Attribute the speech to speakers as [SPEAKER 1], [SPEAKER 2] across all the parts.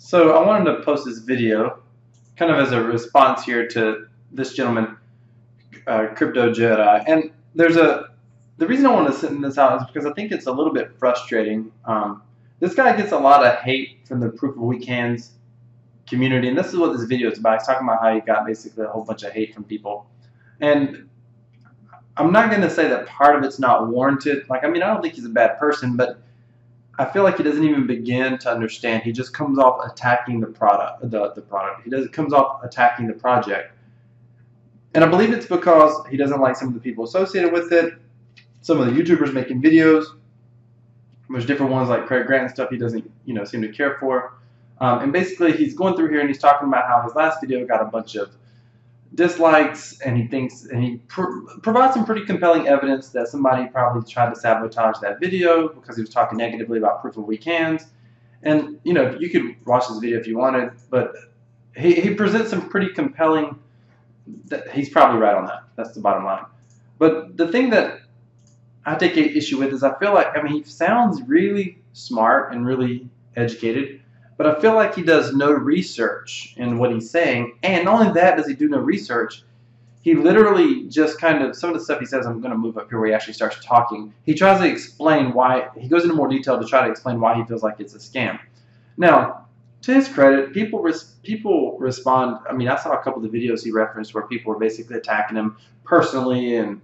[SPEAKER 1] So I wanted to post this video kind of as a response here to this gentleman, Crypto Jedi. And the reason I want to send this out is because I think it's a little bit frustrating. This guy gets a lot of hate from the Proof of Weak Hands community, and this is what this video is about. He's talking about how he got basically a whole bunch of hate from people. And I'm not going to say that part of it's not warranted. Like, I mean, I don't think he's a bad person, but I feel like he doesn't even begin to understand. He just comes off attacking the product. He comes off attacking the project. And I believe it's because he doesn't like some of the people associated with it, some of the YouTubers making videos. There's different ones like Craig Grant and stuff he doesn't, seem to care for. And basically, he's going through here and he's talking about how his last video got a bunch of dislikes, and he provides some pretty compelling evidence that somebody probably tried to sabotage that video because he was talking negatively about Proof of Weak Hands. And you could watch this video if you wanted, but he presents some pretty compelling. He's probably right on that. That's the bottom line. But the thing that I take issue with is I feel like, he sounds really smart and really educated, but I feel like he does no research in what he's saying. And not only that does he do no research, he literally just kind of, some of the stuff he says, I'm going to move up here where he actually starts talking. He tries to explain why, he goes into more detail to try to explain why he feels like it's a scam. Now, to his credit, people respond. I saw a couple of the videos he referenced where people were basically attacking him personally and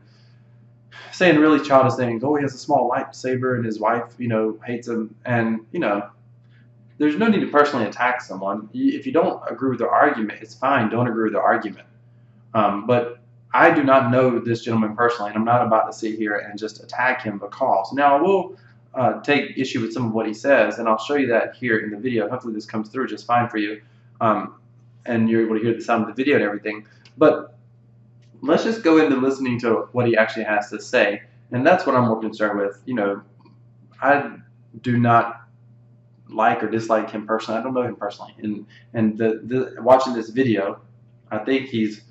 [SPEAKER 1] saying really childish things. Oh, he has a small lightsaber and his wife, hates him. And, there's no need to personally attack someone. If you don't agree with their argument, it's fine. Don't agree with their argument. But I do not know this gentleman personally, and I'm not about to sit here and just attack him because. Now, I will take issue with some of what he says, and I'll show you that here in the video. Hopefully this comes through just fine for you, and you're able to hear the sound of the video and everything. But let's just go into listening to what he actually has to say, and that's what I'm more concerned with. I do not like or dislike him personally. I don't know him personally, and watching this video, I think he's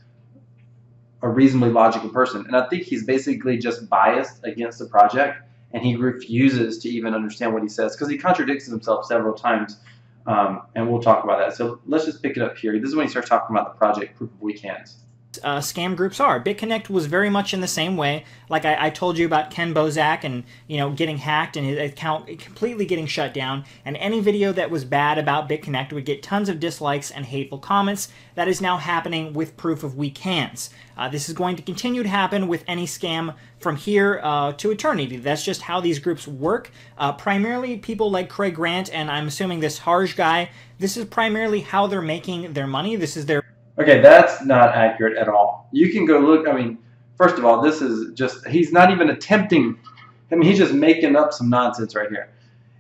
[SPEAKER 1] a reasonably logical person, and I think he's basically just biased against the project, and he refuses to even understand what he says because he contradicts himself several times, and we'll talk about that. So let's just pick it up here. This is when he starts talking about the project Proof of Weak Hands.
[SPEAKER 2] Scam groups are. BitConnect was very much in the same way. Like I told you about Ken Bozak and getting hacked and his account completely getting shut down, and any video that was bad about BitConnect would get tons of dislikes and hateful comments. That is now happening with Proof of Weak Hands. This is going to continue to happen with any scam from here to eternity. That's just how these groups work. Primarily people like Craig Grant and I'm assuming this Harj guy, this is primarily how they're making their money. This is their...
[SPEAKER 1] Okay, that's not accurate at all. You can go look. First of all, this is just, he's not even attempting. He's just making up some nonsense right here.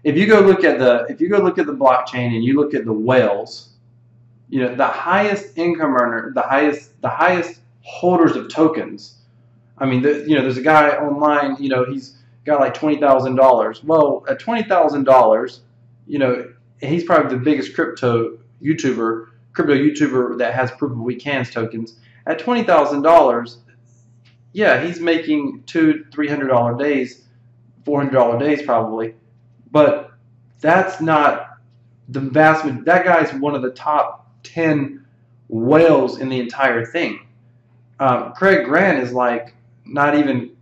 [SPEAKER 1] If you go look at the blockchain and you look at the whales, the highest income earner, the highest holders of tokens. There's a guy online. He's got like $20,000. Well, at $20,000, he's probably the biggest crypto YouTuber that has Proof of Weak Hands tokens. At $20,000, yeah, he's making $200-300 days, $400 days probably. But that's not the vast majority. That guy's one of the top 10 whales in the entire thing. Craig Grant is like not even.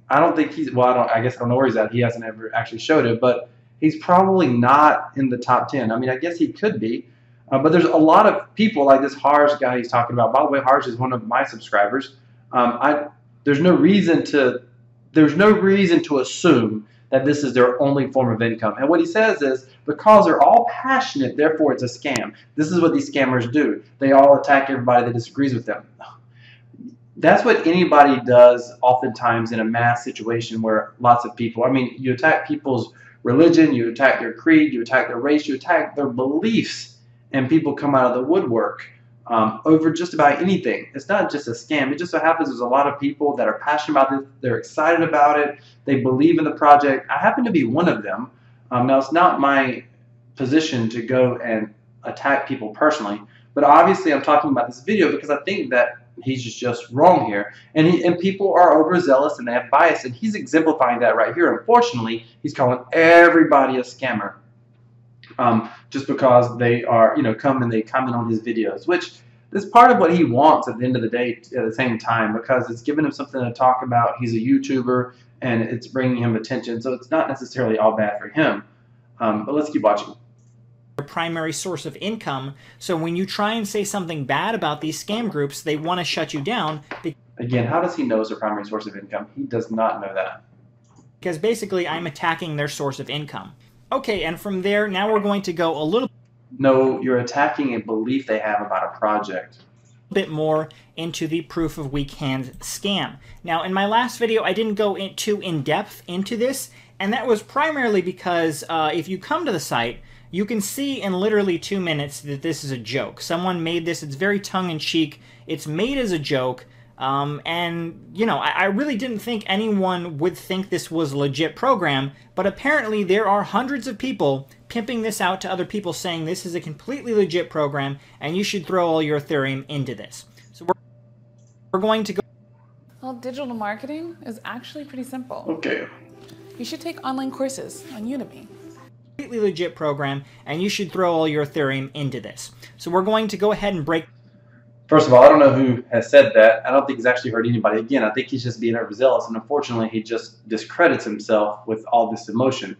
[SPEAKER 1] I don't think he's. Well, I guess I don't know where he's at. He hasn't ever actually showed it, but he's probably not in the top 10. I guess he could be. But there's a lot of people like this Harj guy he's talking about. By the way, Harj is one of my subscribers. There's no reason to assume that this is their only form of income. And what he says is because they're all passionate, therefore it's a scam. This is what these scammers do. They all attack everybody that disagrees with them. That's what anybody does oftentimes in a mass situation where lots of people, you attack people's religion, you attack their creed, you attack their race, you attack their beliefs. And people come out of the woodwork over just about anything. It's not just a scam. It just so happens there's a lot of people that are passionate about this. They're excited about it. They believe in the project. I happen to be one of them. Now, it's not my position to go and attack people personally. But obviously, I'm talking about this video because I think that he's just wrong here. And people are overzealous and they have bias. And he's exemplifying that right here. Unfortunately, he's calling everybody a scammer. just because they are, come and they comment on his videos, which is part of what he wants at the end of the day at the same time, because it's giving him something to talk about. He's a YouTuber and it's bringing him attention, so it's not necessarily all bad for him. But let's keep watching.
[SPEAKER 2] Primary source of income. So when you try and say something bad about these scam groups, they want to shut you down.
[SPEAKER 1] Again, how does he know it's a primary source of income? He does not know that.
[SPEAKER 2] Because basically I'm attacking their source of income. Okay, and from there, now we're going to go a little...
[SPEAKER 1] No, you're attacking a belief they have about a project.
[SPEAKER 2] Bit more into the proof of weak hands scam. Now, in my last video, I didn't go too in-depth into this, and that was primarily because if you come to the site, you can see in literally 2 minutes that this is a joke. Someone made this. It's very tongue-in-cheek. It's made as a joke. And, I really didn't think anyone would think this was a legit program, but apparently there are hundreds of people pimping this out to other people saying this is a completely legit program and you should throw all your Ethereum into this. So we're going to go...
[SPEAKER 3] Well, digital marketing is actually pretty simple.
[SPEAKER 1] Okay.
[SPEAKER 3] You should take online courses on Udemy.
[SPEAKER 2] Completely legit program, and you should throw all your Ethereum into this. So we're going to go ahead and break...
[SPEAKER 1] First of all, I don't know who has said that. I don't think he's actually heard anybody. Again, I think he's just being overzealous, and unfortunately, he just discredits himself with all this emotion.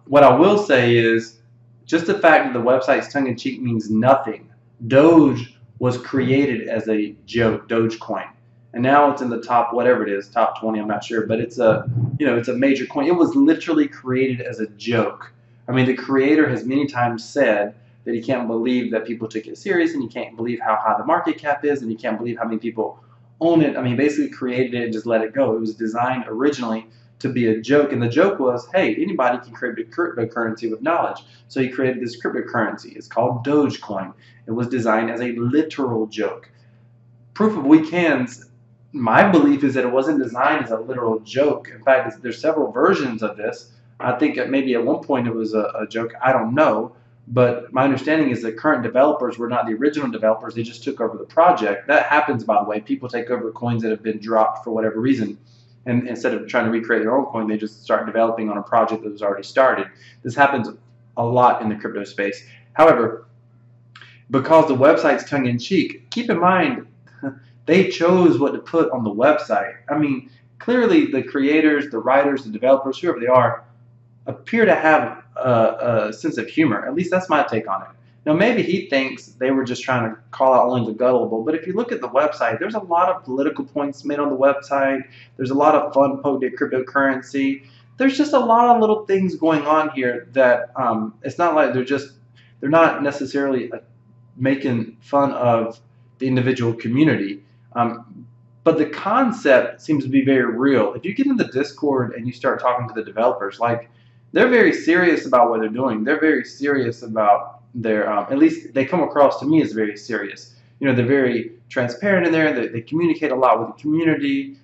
[SPEAKER 1] What I will say is, just the fact that the website's tongue-in-cheek means nothing. Doge was created as a joke, Dogecoin, and now it's in the top, whatever it is, top 20, I'm not sure, but it's a, it's a major coin. It was literally created as a joke. I mean, the creator has many times said that he can't believe that people took it serious, and he can't believe how high the market cap is, and he can't believe how many people own it. I mean, he basically created it and just let it go. It was designed originally to be a joke, and the joke was, hey, anybody can create a cryptocurrency with knowledge. So he created this cryptocurrency. It's called Dogecoin. It was designed as a literal joke. Proof of weak hands, my belief is that it wasn't designed as a literal joke. In fact, there's several versions of this. I think maybe at one point it was a joke. I don't know. But my understanding is that current developers were not the original developers. They just took over the project. That happens, by the way. People take over coins that have been dropped for whatever reason. And instead of trying to recreate their own coin, they just start developing on a project that was already started. This happens a lot in the crypto space. However, because the website's tongue-in-cheek, keep in mind, they chose what to put on the website. I mean, clearly the creators, the writers, the developers, whoever they are, appear to have a sense of humor. At least that's my take on it. Now, maybe he thinks they were just trying to call out only the gullible, but if you look at the website, there's a lot of political points made on the website. There's a lot of fun poked at cryptocurrency. There's just a lot of little things going on here that it's not like they're not necessarily making fun of the individual community. But the concept seems to be very real. If you get in the Discord and you start talking to the developers, like, they're very serious about what they're doing. They're very serious about their, at least they come across to me as very serious. They're very transparent in there. They communicate a lot with the community.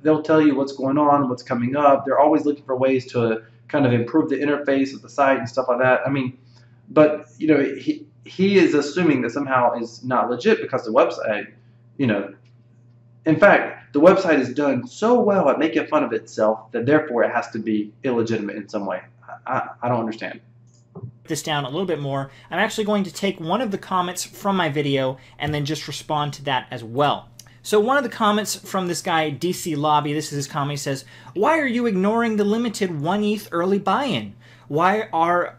[SPEAKER 1] They'll tell you what's going on, what's coming up. They're always looking for ways to kind of improve the interface of the site and stuff like that. I mean, but, he is assuming that somehow is not legit because the website, in fact, the website is done so well at making fun of itself that therefore it has to be illegitimate in some way. I don't understand.
[SPEAKER 2] This down a little bit more. I'm actually going to take one of the comments from my video and then just respond to that as well. So one of the comments from this guy, DC Lobby, this is his comment, he says, "Why are you ignoring the limited 1 ETH early buy-in? Why are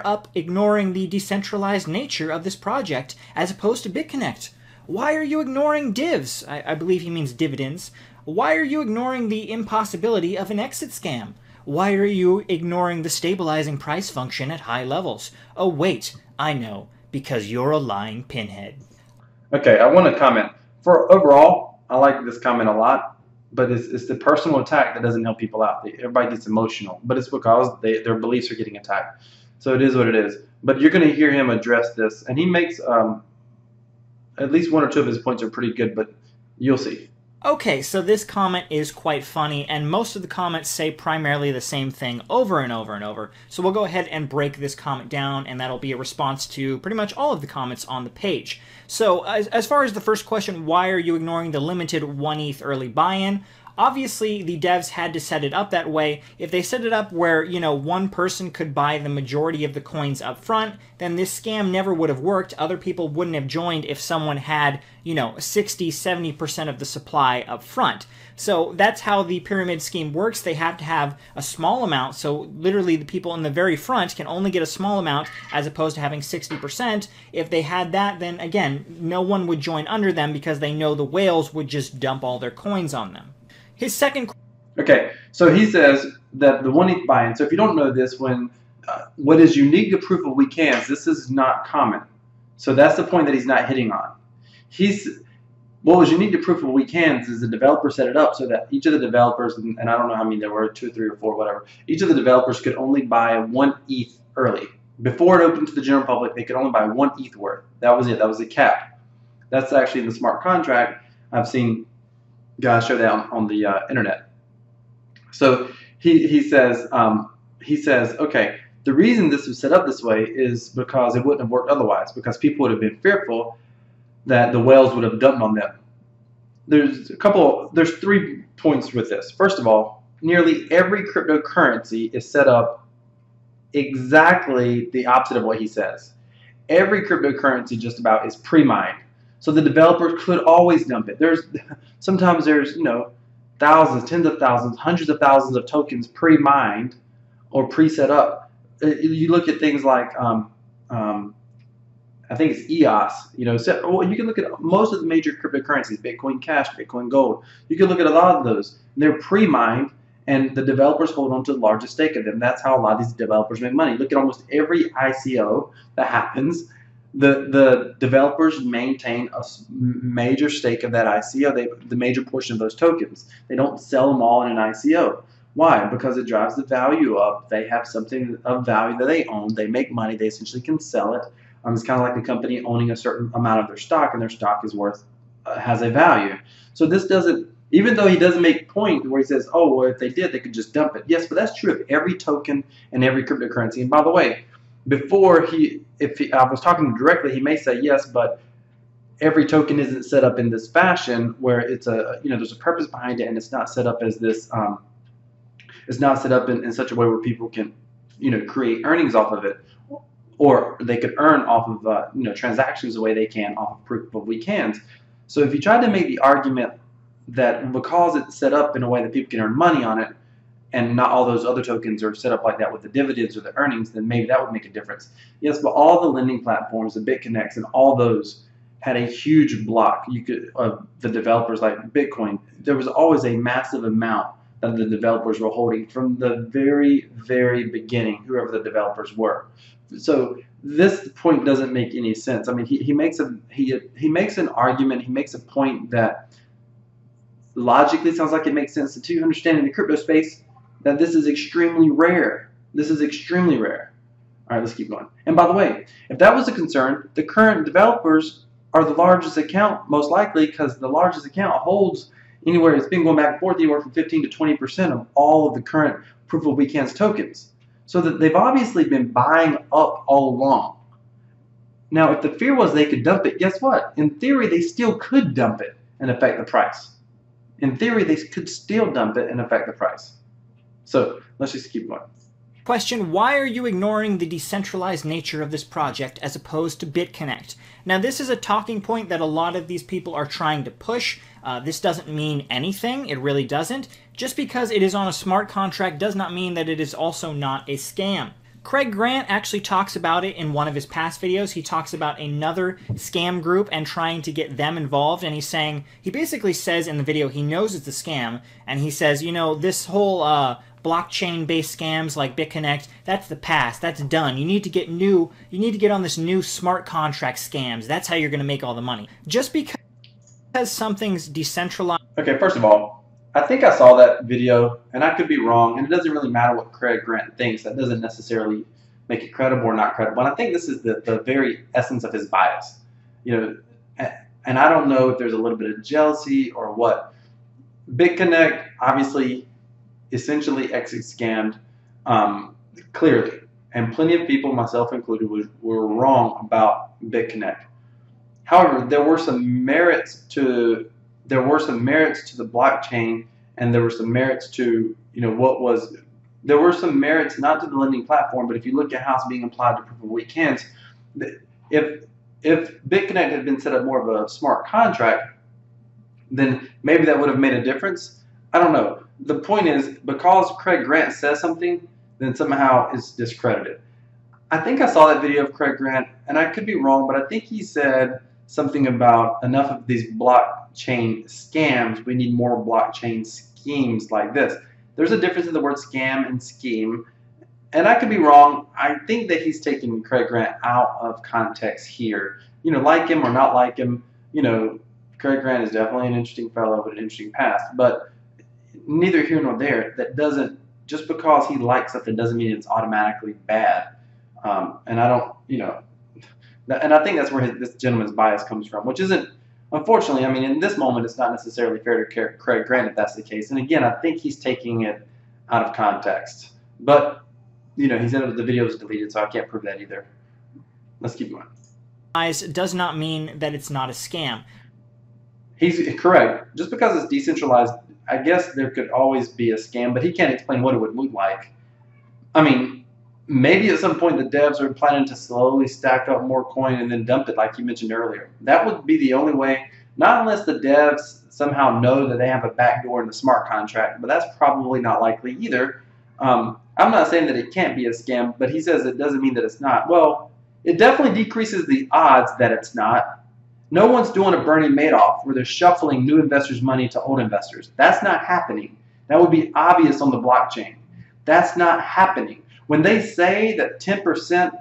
[SPEAKER 2] up ignoring the decentralized nature of this project as opposed to BitConnect? Why are you ignoring divs?" I believe he means dividends. "Why are you ignoring the impossibility of an exit scam? Why are you ignoring the stabilizing price function at high levels? Oh wait, I know, because you're a lying pinhead." Okay,
[SPEAKER 1] I want to comment. For overall, I like this comment a lot, but it's the personal attack that doesn't help people out. Everybody gets emotional, but it's because their beliefs are getting attacked. So it is what it is. But you're going to hear him address this, and he makes at least one or two of his points are pretty good, but you'll see.
[SPEAKER 2] Okay, so this comment is quite funny, and most of the comments say primarily the same thing over and over and over. So we'll go ahead and break this comment down, and that'll be a response to pretty much all of the comments on the page. So as far as the first question, why are you ignoring the limited 1 ETH early buy-in? Obviously, the devs had to set it up that way. If they set it up where, you know, one person could buy the majority of the coins up front, then this scam never would have worked. Other people wouldn't have joined if someone had, you know, 60, 70% of the supply up front. So that's how the pyramid scheme works. They have to have a small amount, so literally the people in the very front can only get a small amount as opposed to having 60%. If they had that, then again, no one would join under them because they know the whales would just dump all their coins on them. His second...
[SPEAKER 1] Okay, so he says that the 1 ETH buy-in, so if you don't know this, when what is unique to proof of weak hands, this is not common. So that's the point that he's not hitting on. What was unique to proof of weak hands is the developer set it up so that each of the developers, and I don't know how many there were, 2 or 3 or 4, whatever, each of the developers could only buy 1 ETH early. Before it opened to the general public, they could only buy 1 ETH worth. That was it. That was the cap. That's actually in the smart contract. I've seen guys show that on the internet. So he says, okay, the reason this was set up this way is because it wouldn't have worked otherwise, because people would have been fearful that the whales would have dumped on them. There's 3 points with this. First of all, nearly every cryptocurrency is set up exactly the opposite of what he says. Every cryptocurrency just about is pre-mined. So the developer could always dump it. Sometimes there's, you know, thousands, tens of thousands, hundreds of thousands of tokens pre-mined or pre-set up. You look at things like I think it's EOS. You know, so you can look at most of the major cryptocurrencies: Bitcoin Cash, Bitcoin Gold. You can look at a lot of those. They're pre-mined, and the developers hold on to the largest stake of them. That's how a lot of these developers make money. Look at almost every ICO that happens. The developers maintain a major stake of that ICO, the major portion of those tokens. They don't sell them all in an ICO. Why? Because it drives the value up. They have something of value that they own. They make money. They essentially can sell it. It's kind of like a company owning a certain amount of their stock, and their stock is worth, has a value. So this doesn't, even though he doesn't make a point where he says, oh, well, if they did, they could just dump it. Yes, but that's true of every token and every cryptocurrency. And by the way, before I was talking to him directly, he may say yes, but every token isn't set up in this fashion where it's there's a purpose behind it, and it's not set up as this, it's not set up in such a way where people can, create earnings off of it, or they could earn off of, transactions the way they can off of proof of weak hands. So if you try to make the argument that because it's set up in a way that people can earn money on it, and not all those other tokens are set up like that with the dividends or the earnings, then maybe that would make a difference. Yes, but all the lending platforms, the BitConnects, and all those had a huge block. Of the developers like Bitcoin, there was always a massive amount that the developers were holding from the very, very beginning, whoever the developers were. So this point doesn't make any sense. I mean, he makes an argument. He makes a point that logically sounds like it makes sense to understand in the crypto space that this is extremely rare. This is extremely rare. All right, let's keep going. And by the way, if that was a concern, the current developers are the largest account, most likely, because the largest account holds anywhere, it's been going back and forth, anywhere from 15 to 20% of all of the current proof of weak hands tokens. So that they've obviously been buying up all along. Now, if the fear was they could dump it, guess what? In theory, they still could dump it and affect the price. In theory, they could still dump it and affect the price. So let's just keep going.
[SPEAKER 2] Question, why are you ignoring the decentralized nature of this project as opposed to BitConnect? Now, this is a talking point that a lot of these people are trying to push. This doesn't mean anything. It really doesn't. Just because it is on a smart contract does not mean that it is also not a scam. Craig Grant actually talks about it in one of his past videos. He talks about another scam group and trying to get them involved, and he basically says in the video he knows it's a scam, and he says, this whole blockchain-based scams like BitConnect, that's the past, that's done. You need to get on this new smart contract scams. That's how you're going to make all the money. Just because something's decentralized.
[SPEAKER 1] Okay, first of all, I think I saw that video, and I could be wrong, and it doesn't really matter what Craig Grant thinks. That doesn't necessarily make it credible or not credible. And I think this is the very essence of his bias. And I don't know if there's a little bit of jealousy or what. BitConnect, obviously, essentially exit scammed clearly. And plenty of people, myself included, were wrong about BitConnect. However, there were some merits to the blockchain and there were some merits to, there were some merits not to the lending platform, but if you look at how it's being applied to proof of weak hands, if BitConnect had been set up more of a smart contract, then maybe that would have made a difference. I don't know. The point is, because Craig Grant says something, then somehow it's discredited. I think I saw that video of Craig Grant, and I could be wrong, but I think he said something about enough of these blockchain scams. We need more blockchain schemes like this. There's a difference in the word scam and scheme, and I could be wrong. I think that he's taking Craig Grant out of context here. Like him or not like him, Craig Grant is definitely an interesting fellow with an interesting past, but neither here nor there. That doesn't, just because he likes something doesn't mean it's automatically bad. And I don't, and I think that's where this gentleman's bias comes from, which isn't, unfortunately, I mean, in this moment, it's not necessarily fair to Craig Grant if that's the case. And again, I think he's taking it out of context. But, he said the video was deleted, so I can't prove that either. Let's keep going.
[SPEAKER 2] Does not mean that it's not a scam.
[SPEAKER 1] He's correct. Just because it's decentralized, I guess there could always be a scam, but he can't explain what it would look like. I mean, maybe at some point the devs are planning to slowly stack up more coin and then dump it like you mentioned earlier. That would be the only way, not unless the devs somehow know that they have a backdoor in the smart contract, but that's probably not likely either. I'm not saying that it can't be a scam, but he says it doesn't mean that it's not. Well, it definitely decreases the odds that it's not. No one's doing a Bernie Madoff where they're shuffling new investors' money to old investors. That's not happening. That would be obvious on the blockchain. That's not happening. When they say that 10%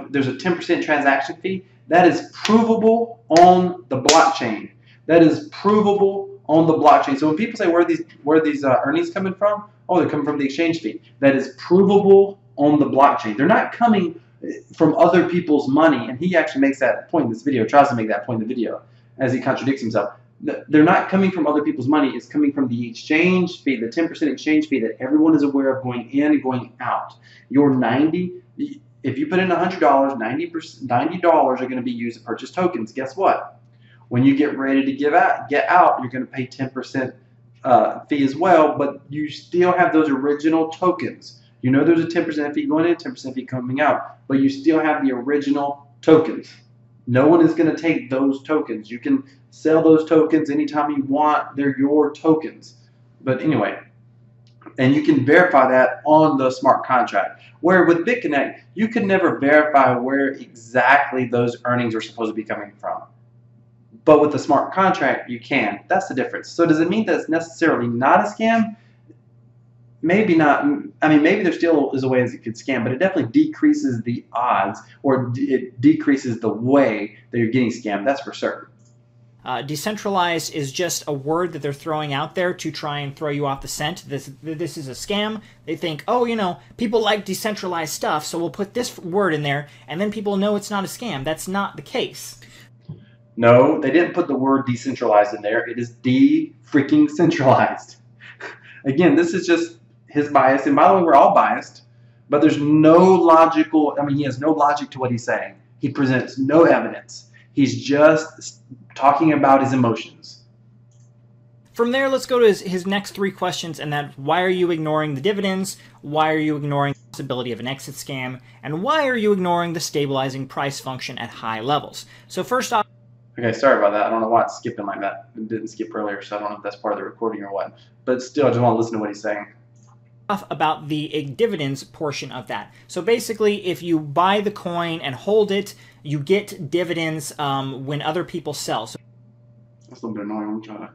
[SPEAKER 1] there's a 10% transaction fee, that is provable on the blockchain. That is provable on the blockchain. So when people say where are these earnings coming from? Oh, they're coming from the exchange fee. That is provable on the blockchain. They're not coming from other people's money, and he actually makes that point in this video, tries to make that point in the video as he contradicts himself. They're not coming from other people's money. It's coming from the exchange fee, the 10% exchange fee that everyone is aware of going in and going out. Your if you put in $100, $90 are going to be used to purchase tokens. Guess what? When you get ready to get out, you're going to pay 10% fee as well, but you still have those original tokens. There's a 10% fee going in, 10% fee coming out, but you still have the original tokens. No one is going to take those tokens. You can sell those tokens anytime you want. They're your tokens. But anyway, and you can verify that on the smart contract. Where with BitConnect, you can never verify where exactly those earnings are supposed to be coming from. But with the smart contract, you can. That's the difference. So does it mean that it's necessarily not a scam? Maybe not. I mean, maybe there still is a way as it could scam, but it definitely decreases the odds, or it decreases the way that you're getting scammed. That's for certain.
[SPEAKER 2] Decentralized is just a word that they're throwing out there to try and throw you off the scent. This is a scam. They think, oh, people like decentralized stuff, so we'll put this word in there, and then people know it's not a scam. That's not the case.
[SPEAKER 1] No, they didn't put the word decentralized in there. It is de-freaking centralized. Again, this is just his bias, and by the way, we're all biased, but there's no logical, he has no logic to what he's saying. He presents no evidence. He's just talking about his emotions.
[SPEAKER 2] From there, let's go to his next three questions, and that why are you ignoring the dividends, why are you ignoring the possibility of an exit scam, and why are you ignoring the stabilizing price function at high levels? So first off,
[SPEAKER 1] okay, sorry about that. I don't know why it's skipping like that. It didn't skip earlier, so I don't know if that's part of the recording or what. But still, I just want to listen to what he's saying.
[SPEAKER 2] About the dividends portion of that. So basically, if you buy the coin and hold it, you get dividends when other people sell. So
[SPEAKER 1] that's a little bit annoying. I'm trying to.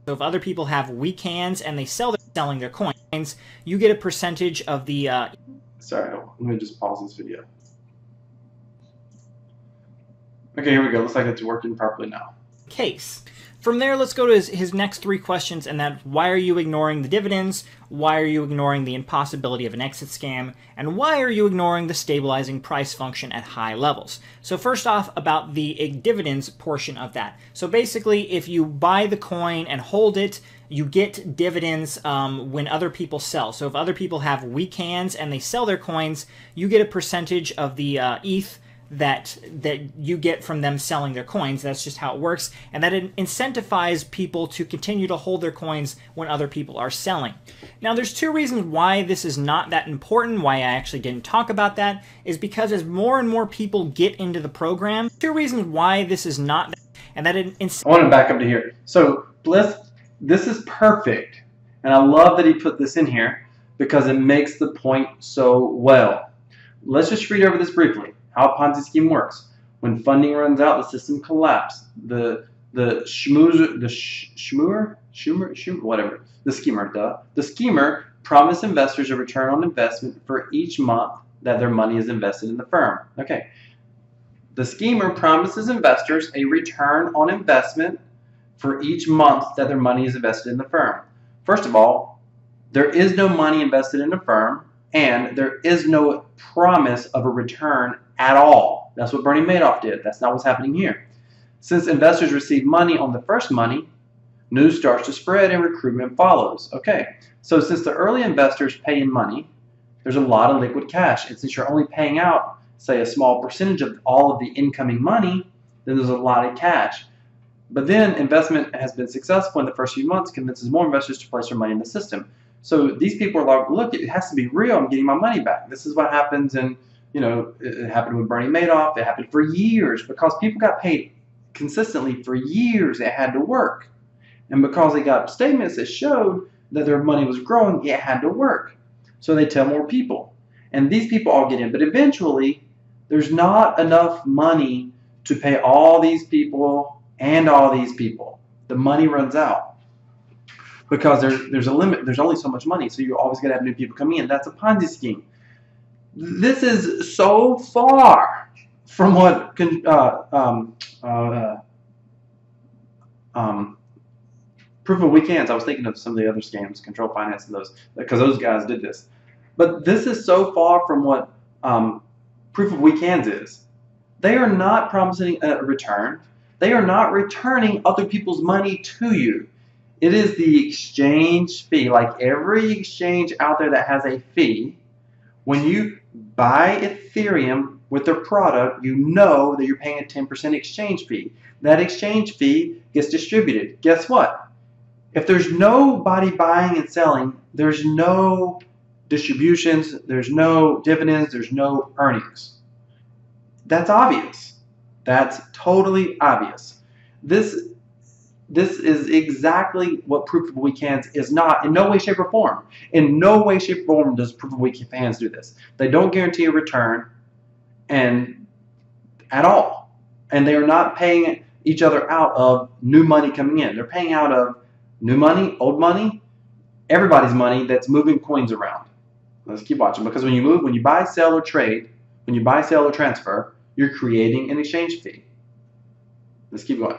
[SPEAKER 2] So if other people have weak hands and they selling their coins, you get a percentage of the.
[SPEAKER 1] Sorry, let me just pause this video. Okay, here we go. Looks like it's working properly now.
[SPEAKER 2] Case. From there, let's go to his next three questions, and that why are you ignoring the dividends, why are you ignoring the impossibility of an exit scam, and why are you ignoring the stabilizing price function at high levels? So first off, about the dividends portion of that. So basically, if you buy the coin and hold it, you get dividends when other people sell. So if other people have weak hands and they sell their coins, you get a percentage of the ETH that you get from them selling their coins. That's just how it works, and that it incentivizes people to continue to hold their coins when other people are selling. Now, there's two reasons why this is not that important, why I actually didn't talk about that, is because as more and more people get into the program, two reasons why this is not that, and that it
[SPEAKER 1] I want to back up to here. So Bliss, this is perfect, and I love that he put this in here because it makes the point so well. Let's just read over this briefly. How a Ponzi scheme works. When funding runs out, the system collapses. The schemer promised investors a return on investment for each month that their money is invested in the firm. Okay. The schemer promises investors a return on investment for each month that their money is invested in the firm. First of all, there is no money invested in a firm, and there is no promise of a return at all. That's what Bernie Madoff did. That's not what's happening here. Since investors receive money on the first money, news starts to spread and recruitment follows. Okay, so since the early investors pay in money, there's a lot of liquid cash. And since you're only paying out, say, a small percentage of all of the incoming money, then there's a lot of cash. But then investment has been successful in the first few months, convinces more investors to place their money in the system. So these people are like, look, it has to be real. I'm getting my money back. This is what happens, and it happened with Bernie Madoff. It happened for years because people got paid consistently for years. It had to work. And because they got statements that showed that their money was growing, it had to work. So they tell more people. And these people all get in. But eventually, there's not enough money to pay all these people and all these people. The money runs out. Because there's a limit. There's only so much money. So you're always going to have new people coming in. That's a Ponzi scheme. This is so far from what proof of weekends. I was thinking of some of the other scams, control finance, and those, because those guys did this. But this is so far from what proof of weekends is. They are not promising a return. They are not returning other people's money to you. It is the exchange fee. Like every exchange out there that has a fee, when you buy Ethereum with their product, you know that you're paying a 10% exchange fee. That exchange fee gets distributed. Guess what? If there's nobody buying and selling, there's no distributions, there's no dividends, there's no earnings. That's obvious. That's totally obvious. This is exactly what proof of weekends is not in no way, shape, or form. In no way, shape, or form does proof of weekends do this. They don't guarantee a return at all. And they are not paying each other out of new money coming in. They're paying out of new money, old money, everybody's money that's moving coins around. Let's keep watching, because when you buy, sell, or trade, when you buy, sell, or transfer, you're creating an exchange fee. Let's keep going.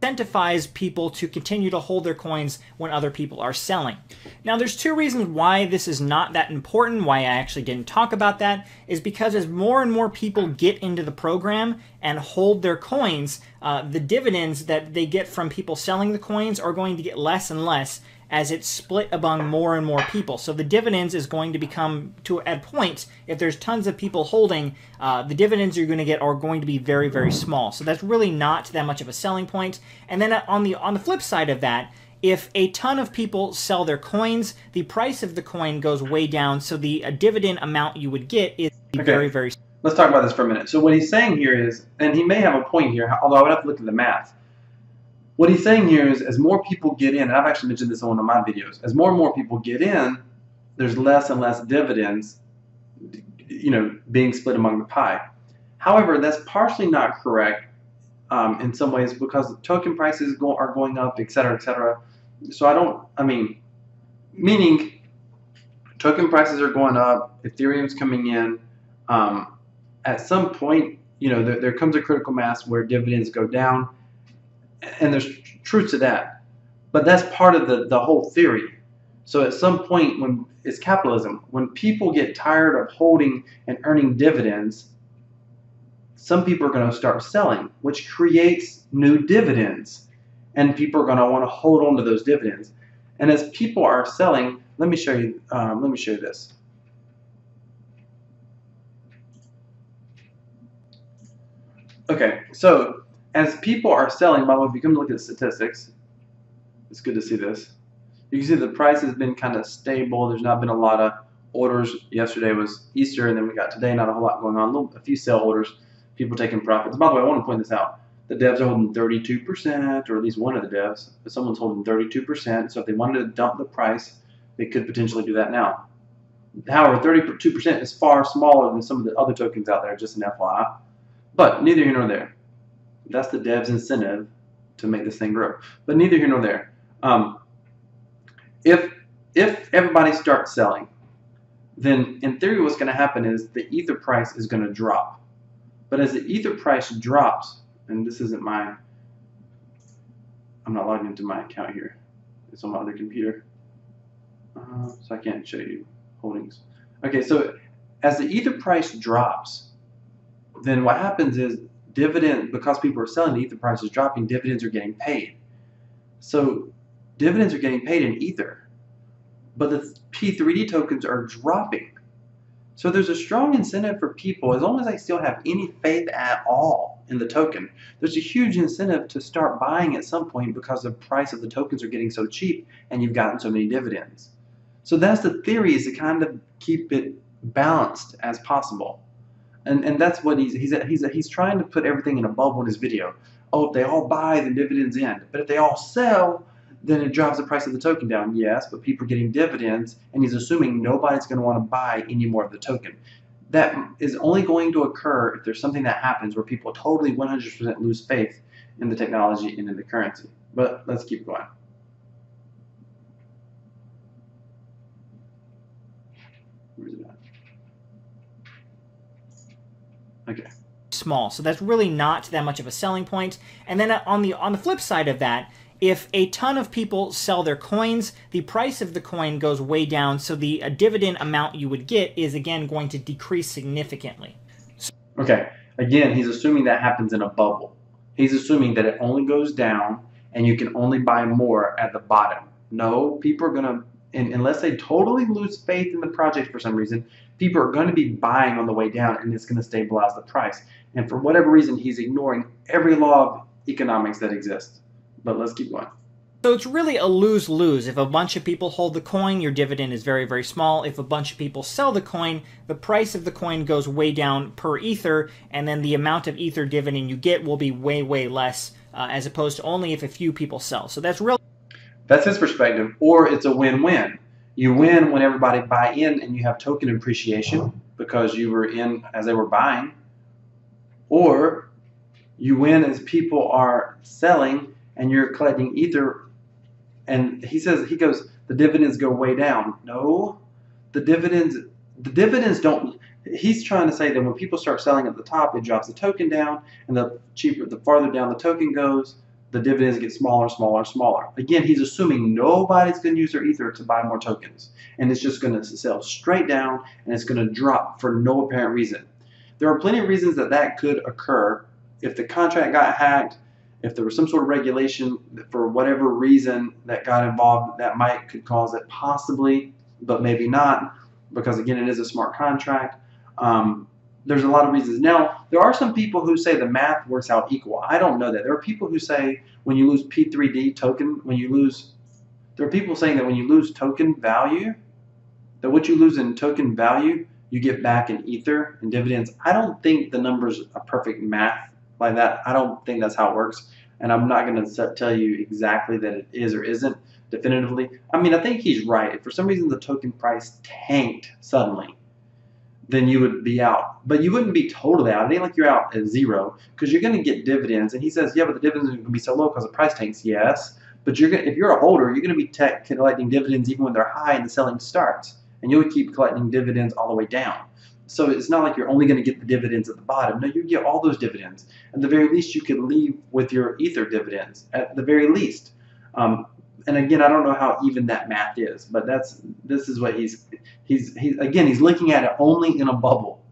[SPEAKER 2] Incentivize people to continue to hold their coins when other people are selling. Now, there's two reasons why this is not that important, why I actually didn't talk about that, is because as more and more people get into the program and hold their coins, the dividends that they get from people selling the coins are going to get less and less as it's split among more and more people. So the dividends is going to become, at points, if there's tons of people holding, the dividends you're going to get are going to be very, very small. So that's really not that much of a selling point. And then on the flip side of that, if a ton of people sell their coins, the price of the coin goes way down, so the dividend amount you would get is very, very small.
[SPEAKER 1] Let's talk about this for a minute. So what he's saying here is, and he may have a point here, although I would have to look at the math. What he's saying here is, as more people get in, and I've actually mentioned this in one of my videos, as more and more people get in, there's less and less dividends, being split among the pie. However, that's partially not correct in some ways, because token prices are going up, et cetera, et cetera. So meaning token prices are going up, Ethereum's coming in. At some point, there comes a critical mass where dividends go down. And there's truth to that, but that's part of the whole theory. So at some point, when it's capitalism, when people get tired of holding and earning dividends, some people are going to start selling, which creates new dividends, and people are going to want to hold on to those dividends. And as people are selling, let me show you this. Okay, so as people are selling, by the way, if you come to look at the statistics, it's good to see this. You can see the price has been kind of stable. There's not been a lot of orders. Yesterday was Easter, and then we got today, not a whole lot going on. A few sell orders, people taking profits. By the way, I want to point this out. The devs are holding 32%, or at least one of the devs, but someone's holding 32%. So if they wanted to dump the price, they could potentially do that now. However, 32% is far smaller than some of the other tokens out there, just an FYI. But neither here nor there. That's the dev's incentive to make this thing grow. But neither here nor there. If everybody starts selling, then in theory what's going to happen is the ether price is going to drop. But as the ether price drops, and this isn't my, I'm not logged into my account here. It's on my other computer. So I can't show you holdings. Okay, so as the ether price drops, then what happens is dividend, because people are selling, the ether price is dropping, dividends are getting paid. So dividends are getting paid in ether, but the P3D tokens are dropping. So there's a strong incentive for people, as long as they still have any faith at all in the token, there's a huge incentive to start buying at some point because the price of the tokens are getting so cheap and you've gotten so many dividends. So that's the theory, is to kind of keep it balanced as possible. And that's what he's trying to put everything in a bubble in his video. Oh, if they all buy, then dividends end. But if they all sell, then it drops the price of the token down. Yes, but people are getting dividends, and he's assuming nobody's going to want to buy any more of the token. That is only going to occur if there's something that happens where people totally 100% lose faith in the technology and in the currency. But let's keep going. Where's it at? Okay.
[SPEAKER 2] Small, so that's really not that much of a selling point. And then on the flip side of that, if a ton of people sell their coins, the price of the coin goes way down, so the dividend amount you would get is again going to decrease significantly.
[SPEAKER 1] Okay, again, he's assuming that happens in a bubble. He's assuming that it only goes down and you can only buy more at the bottom. No, people are going to, unless they totally lose faith in the project for some reason, people are going to be buying on the way down, and it's going to stabilize the price. And for whatever reason, he's ignoring every law of economics that exists. But let's keep going.
[SPEAKER 2] So it's really a lose-lose. If a bunch of people hold the coin, your dividend is very, very small. If a bunch of people sell the coin, the price of the coin goes way down per ether, and then the amount of ether dividend you get will be way, way less, as opposed to only if a few people sell. So that's
[SPEAKER 1] his perspective, or it's a win-win. You win when everybody buy in and you have token appreciation because you were in as they were buying, or you win as people are selling and you're collecting ether. And he goes, the dividends go way down. No, the dividends don't. He's trying to say that when people start selling at the top, it drops the token down, and the farther down the token goes, the dividends get smaller, smaller, smaller. Again, he's assuming nobody's going to use their ether to buy more tokens, and it's just going to sell straight down, and it's going to drop for no apparent reason. There are plenty of reasons that could occur. If the contract got hacked, if there was some sort of regulation for whatever reason that got involved, that could cause it possibly, but maybe not, because again, it is a smart contract. There's a lot of reasons. Now, there are some people who say the math works out equal. I don't know that. There are people who say when you lose P3D token, there are people saying that when you lose token value, that what you lose in token value, you get back in ether and dividends. I don't think the numbers are perfect math like that. I don't think that's how it works. And I'm not going to tell you exactly that it is or isn't definitively. I mean, I think he's right. If for some reason the token price tanked suddenly, then you would be out. But you wouldn't be totally out. It ain't like you're out at zero, because you're going to get dividends. And he says, yeah, but the dividends are going to be so low because the price tanks. Yes, but if you're a holder, you're going to be collecting dividends even when they're high and the selling starts. And you'll keep collecting dividends all the way down. So it's not like you're only going to get the dividends at the bottom. No, you get all those dividends. At the very least, you could leave with your ether dividends, at the very least. And again, I don't know how even that math is, but this is what he's looking at it only in a bubble.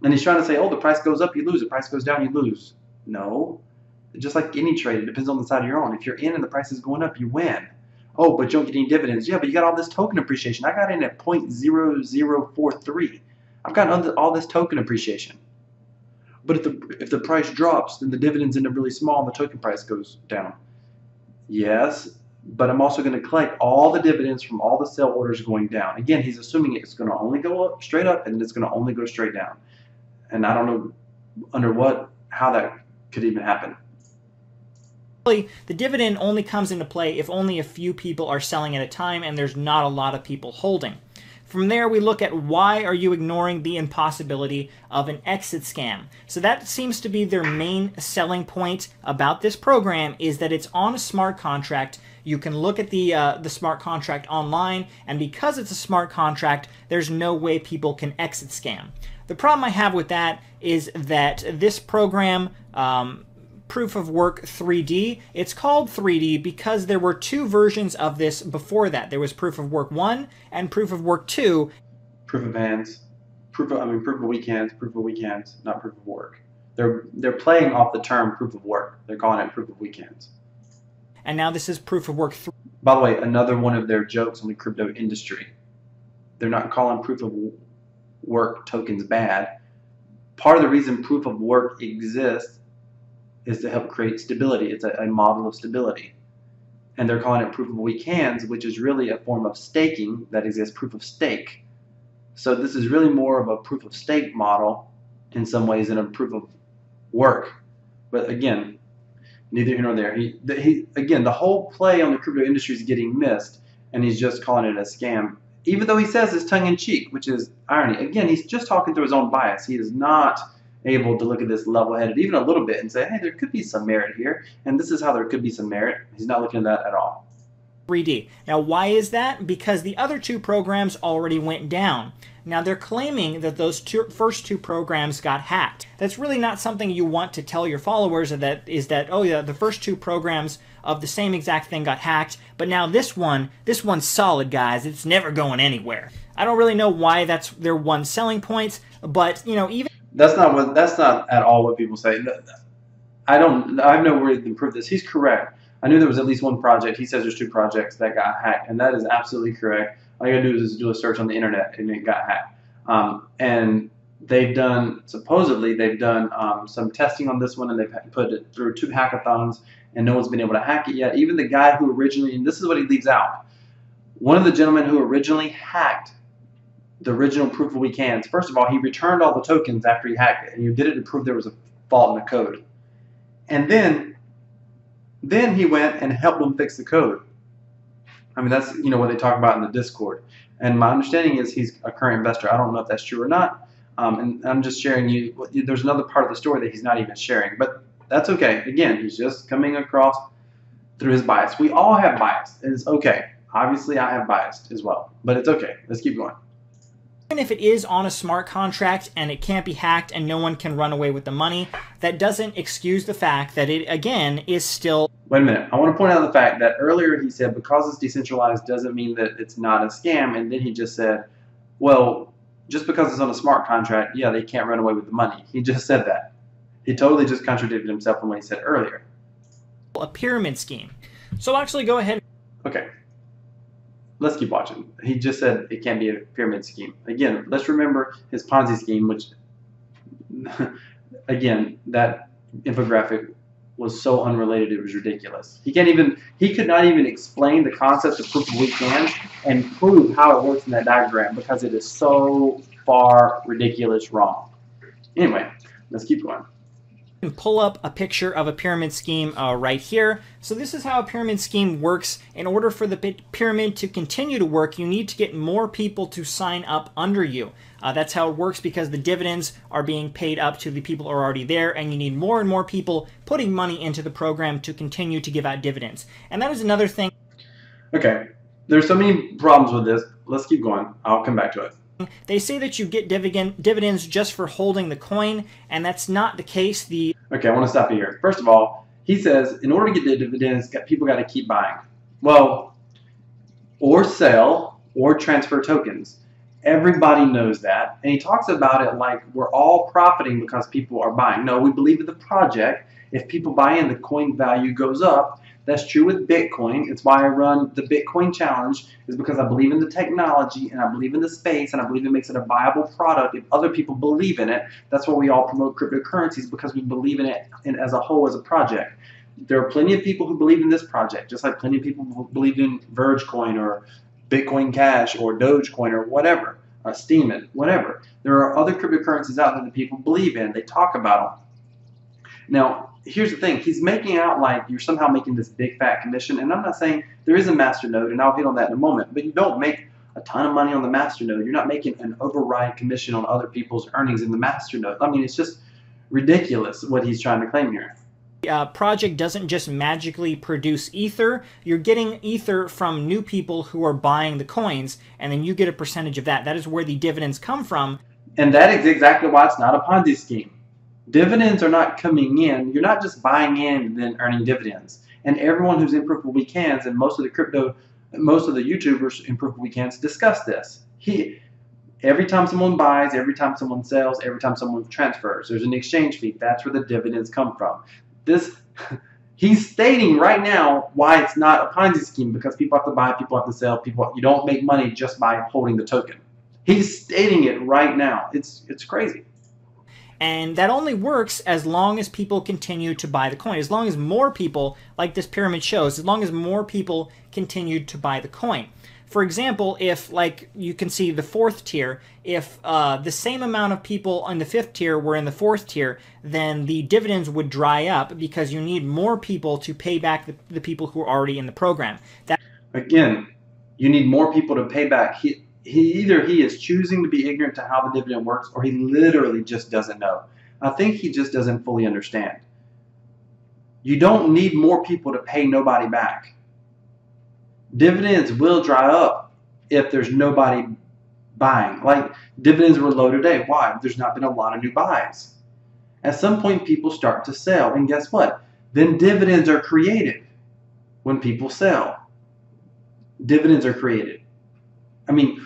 [SPEAKER 1] And he's trying to say, oh, the price goes up, you lose. The price goes down, you lose. No. Just like any trade, it depends on the side you're on. If you're in and the price is going up, you win. Oh, but you don't get any dividends. Yeah, but you got all this token appreciation. I got in at 0.0043. I've got all this token appreciation. but if the price drops, then the dividends end up really small and the token price goes down. Yes, but I'm also going to collect all the dividends from all the sell orders going down. Again, he's assuming it's going to only go up, straight up, and it's going to only go straight down. And I don't know how that could even happen.
[SPEAKER 2] The dividend only comes into play if only a few people are selling at a time and there's not a lot of people holding. From there, we look at why are you ignoring the impossibility of an exit scam. So that seems to be their main selling point about this program, is that it's on a smart contract. You can look at the smart contract online, and because it's a smart contract, there's no way people can exit scam. The problem I have with that is that this program, Proof of Work 3D. It's called 3D because there were two versions of this before that. There was Proof of Work 1 and Proof of Work 2.
[SPEAKER 1] Proof of hands. Proof of weak hands, not proof of work. They're playing off the term proof of work. They're calling it proof of weak hands.
[SPEAKER 2] And now this is Proof of Work 3.
[SPEAKER 1] By the way, another one of their jokes on the crypto industry. They're not calling proof of work tokens bad. Part of the reason proof of work exists is to help create stability. It's a model of stability. And they're calling it proof of weak hands, which is really a form of staking that exists, proof of stake. So this is really more of a proof of stake model in some ways than a proof of work. But again, neither here nor there. Again, the whole play on the crypto industry is getting missed, and he's just calling it a scam. Even though he says it's tongue-in-cheek, which is irony. Again, he's just talking through his own bias. He is not able to look at this level-headed even a little bit and say, hey, there could be some merit here, and this is how there could be some merit. He's not looking at that at all.
[SPEAKER 2] 3D. Now, why is that? Because the other two programs already went down. Now, they're claiming that those first two programs got hacked. That's really not something you want to tell your followers, oh yeah, the first two programs of the same exact thing got hacked, but now this one's solid, guys. It's never going anywhere. I don't really know why that's their one selling point, but, you know, even...
[SPEAKER 1] That's not at all what people say. I have no way to prove this. He's correct. I knew there was at least one project. He says there's two projects that got hacked, and that is absolutely correct. All you gotta do is do a search on the internet, and it got hacked. And supposedly they've done some testing on this one, and they've put it through 2 hackathons, and no one's been able to hack it yet. Even the guy who originally, and this is what he leaves out, one of the gentlemen who originally hacked the original proof of weak hands, first of all, he returned all the tokens after he hacked it, and you did it to prove there was a fault in the code. And then he went and helped them fix the code. I mean, that's, you know, what they talk about in the Discord. And my understanding is he's a current investor. I don't know if that's true or not. And I'm just sharing you, there's another part of the story that he's not even sharing. But that's okay. Again, he's just coming across through his bias. We all have bias, and it's okay. Obviously, I have bias as well. But it's okay. Let's keep going.
[SPEAKER 2] Even if it is on a smart contract and it can't be hacked and no one can run away with the money, that doesn't excuse the fact that it, again, is still...
[SPEAKER 1] Wait a minute. I want to point out the fact that earlier he said because it's decentralized doesn't mean that it's not a scam, and then he just said, well, just because it's on a smart contract, yeah, they can't run away with the money. He just said that. He totally just contradicted himself from what he said earlier.
[SPEAKER 2] A pyramid scheme. So actually go ahead.
[SPEAKER 1] Okay. Let's keep watching. He just said it can't be a pyramid scheme. Again, let's remember his Ponzi scheme, which, again, that infographic was so unrelated it was ridiculous. He could not even explain the concept of proof of weak hands and prove how it works in that diagram because it is so far ridiculous wrong. Anyway, let's keep going.
[SPEAKER 2] And pull up a picture of a pyramid scheme right here. So this is how a pyramid scheme works. In order for the pyramid to continue to work, you need to get more people to sign up under you. That's how it works because the dividends are being paid up to the people who are already there, and you need more and more people putting money into the program to continue to give out dividends. And that is another thing.
[SPEAKER 1] Okay, there's so many problems with this. Let's keep going. I'll come back to it.
[SPEAKER 2] They say that you get dividends just for holding the coin, and that's not the case.
[SPEAKER 1] Okay, I want to stop you here. First of all, he says in order to get the dividends, people got to keep buying. Well, or sell or transfer tokens. Everybody knows that, and he talks about it like we're all profiting because people are buying. No, we believe in the project, If people buy in, the coin value goes up. That's true with Bitcoin. It's why I run the Bitcoin Challenge, is because I believe in the technology and I believe in the space and I believe it makes it a viable product if other people believe in it. That's why we all promote cryptocurrencies, because we believe in it as a whole, as a project. There are plenty of people who believe in this project, just like plenty of people who believe in Vergecoin or Bitcoin Cash or Dogecoin or whatever, Steemit, whatever. There are other cryptocurrencies out there that people believe in. They talk about them. Now, here's the thing. He's making out like you're somehow making this big fat commission, and I'm not saying there is a masternode, and I'll hit on that in a moment, but you don't make a ton of money on the masternode. You're not making an override commission on other people's earnings in the masternode. I mean, it's just ridiculous what he's trying to claim here.
[SPEAKER 2] Project doesn't just magically produce ether. You're getting ether from new people who are buying the coins, and then you get a percentage of that. That is where the dividends come from.
[SPEAKER 1] And that is exactly why it's not a Ponzi scheme. Dividends are not coming in. You're not just buying in and then earning dividends. And everyone who's in Proof of Weekends, and most of the YouTubers in Proof of Weekends discuss this. Every time someone buys, every time someone sells, every time someone transfers, there's an exchange fee. That's where the dividends come from. He's stating right now why it's not a Ponzi scheme, because people have to buy, people have to sell, you don't make money just by holding the token. He's stating it right now. It's crazy.
[SPEAKER 2] And that only works as long as people continue to buy the coin. As long as more people, like this pyramid shows, as long as more people continue to buy the coin. For example, if, like you can see the fourth tier, if the same amount of people on the fifth tier were in the fourth tier, then the dividends would dry up because you need more people to pay back the people who are already in the program.
[SPEAKER 1] Again, you need more people to pay back. Either he is choosing to be ignorant to how the dividend works, or he literally just doesn't know. I think he just doesn't fully understand. You don't need more people to pay nobody back. Dividends will dry up if there's nobody buying. Like, dividends were low today. Why? There's not been a lot of new buys. At some point, people start to sell, and guess what? Then dividends are created when people sell. Dividends are created. I mean,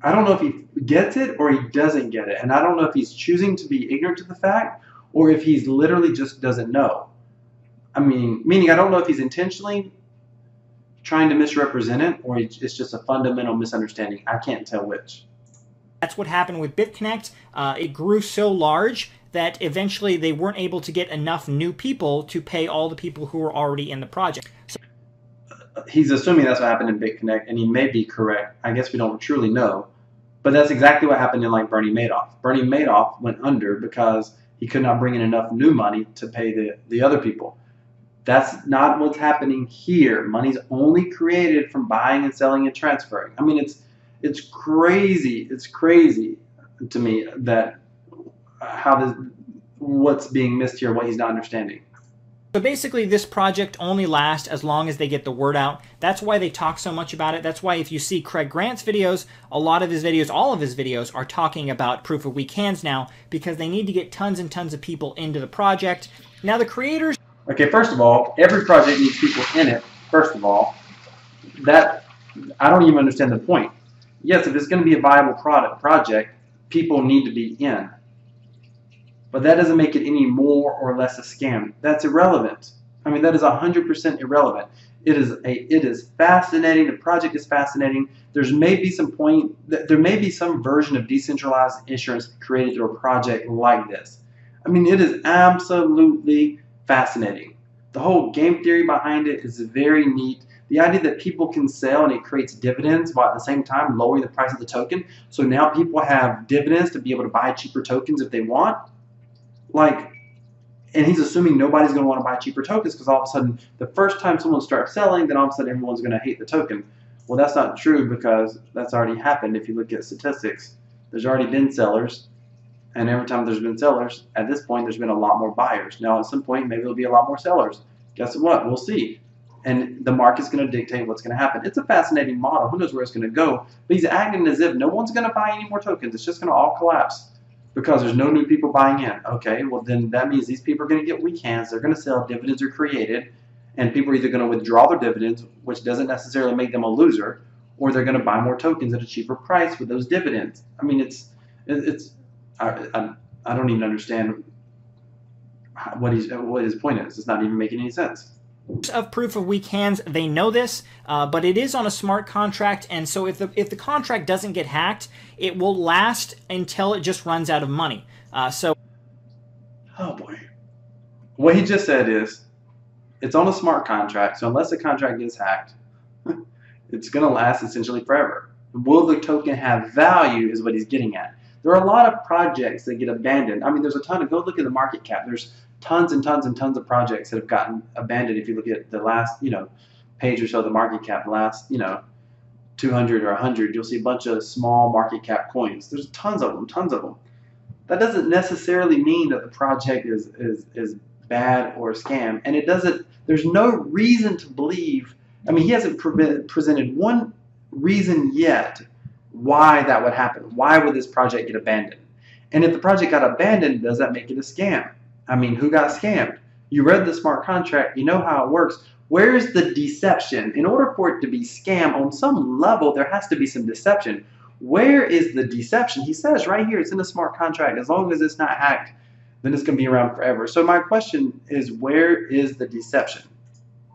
[SPEAKER 1] I don't know if he gets it or he doesn't get it. And I don't know if he's choosing to be ignorant to the fact or if he's literally just doesn't know. I mean, meaning I don't know if he's intentionally trying to misrepresent it or it's just a fundamental misunderstanding. I can't tell which.
[SPEAKER 2] That's what happened with BitConnect. It grew so large that eventually they weren't able to get enough new people to pay all the people who were already in the project. So
[SPEAKER 1] he's assuming that's what happened in BitConnect, and he may be correct. I guess we don't truly know. But that's exactly what happened in, like, Bernie Madoff. Bernie Madoff went under because he could not bring in enough new money to pay the other people. That's not what's happening here. Money's only created from buying and selling and transferring. I mean, it's crazy. It's crazy to me that what's being missed here, what he's not understanding.
[SPEAKER 2] So basically, this project only lasts as long as they get the word out. That's why they talk so much about it. That's why if you see Craig Grant's videos, a lot of his videos, all of his videos are talking about Proof of Weak Hands now, because they need to get tons and tons of people into the project. Now the creators...
[SPEAKER 1] Okay, first of all, every project needs people in it, first of all. I don't even understand the point. Yes, if it's going to be a viable project, people need to be in. But that doesn't make it any more or less a scam. That's irrelevant. I mean, that is 100% irrelevant. It is fascinating. The project is fascinating. There may be some version of decentralized insurance created through a project like this. I mean, it is absolutely fascinating. The whole game theory behind it is very neat. The idea that people can sell and it creates dividends while at the same time lowering the price of the token. So now people have dividends to be able to buy cheaper tokens if they want. And he's assuming nobody's going to want to buy cheaper tokens because all of a sudden, the first time someone starts selling, then all of a sudden everyone's going to hate the token. Well, that's not true because that's already happened. If you look at statistics, there's already been sellers, and every time there's been sellers, at this point, there's been a lot more buyers. Now, at some point, maybe there'll be a lot more sellers. Guess what? We'll see. And the market's going to dictate what's going to happen. It's a fascinating model. Who knows where it's going to go? But he's acting as if no one's going to buy any more tokens. It's just going to all collapse. Because there's no new people buying in. Okay, well then that means these people are going to get weak hands. They're going to sell. Dividends are created. And people are either going to withdraw their dividends, which doesn't necessarily make them a loser, or they're going to buy more tokens at a cheaper price with those dividends. I mean, I don't even understand what his point is. It's not even making any sense.
[SPEAKER 2] Of proof of weak hands, they know this, but it is on a smart contract, and so if the contract doesn't get hacked, it will last until it just runs out of money.
[SPEAKER 1] Oh boy, what he just said is, it's on a smart contract, so unless the contract gets hacked, it's going to last essentially forever. Will the token have value is what he's getting at. There are a lot of projects that get abandoned. I mean, there's a ton of, go look at the market cap. There's tons and tons and tons of projects that have gotten abandoned. If you look at the last, page or so of the market cap, the last, 200 or 100, you'll see a bunch of small market cap coins. There's tons of them, tons of them. That doesn't necessarily mean that the project is bad or a scam, and it doesn't. There's no reason to believe. I mean, he hasn't presented one reason yet why that would happen. Why would this project get abandoned? And if the project got abandoned, does that make it a scam? I mean, who got scammed? You read the smart contract. You know how it works. Where's the deception? In order for it to be scam on some level, there has to be some deception. Where is the deception? He says right here, it's in the smart contract. As long as it's not hacked, then it's going to be around forever. So my question is, where is the deception?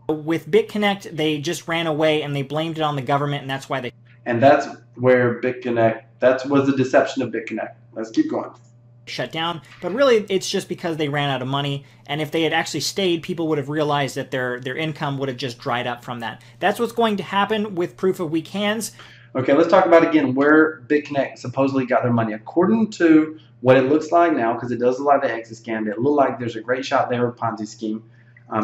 [SPEAKER 2] With BitConnect, they just ran away and they blamed it on the government, and that's why they...
[SPEAKER 1] And that's where BitConnect, that was the deception of BitConnect. Let's keep going.
[SPEAKER 2] Shut down, but really it's just because they ran out of money, and if they had actually stayed, people would have realized that their income would have just dried up from that. That's what's going to happen with proof of weak hands.
[SPEAKER 1] Okay, let's talk about again where BitConnect supposedly got their money. According to what it looks like now, because it does look like the exit scam, it looked like there's a great shot there of Ponzi scheme.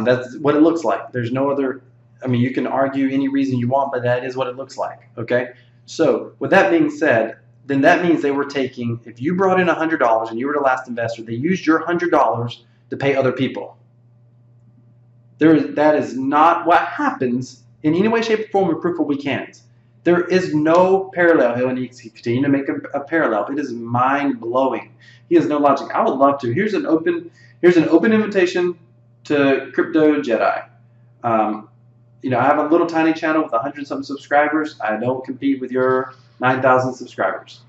[SPEAKER 1] That's what it looks like. There's no other, I mean, you can argue any reason you want, but that is what it looks like, okay? So with that being said, then that means they were taking, if you brought in $100 and you were the last investor, they used your $100 to pay other people. That is not what happens in any way, shape, or form with proof of weak hands. There is no parallel. He'll continue to make a parallel. It is mind-blowing. He has no logic. I would love to. Here's an open invitation to Crypto Jedi. I have a little tiny channel with 100-something subscribers. I don't compete with your 9,000 subscribers.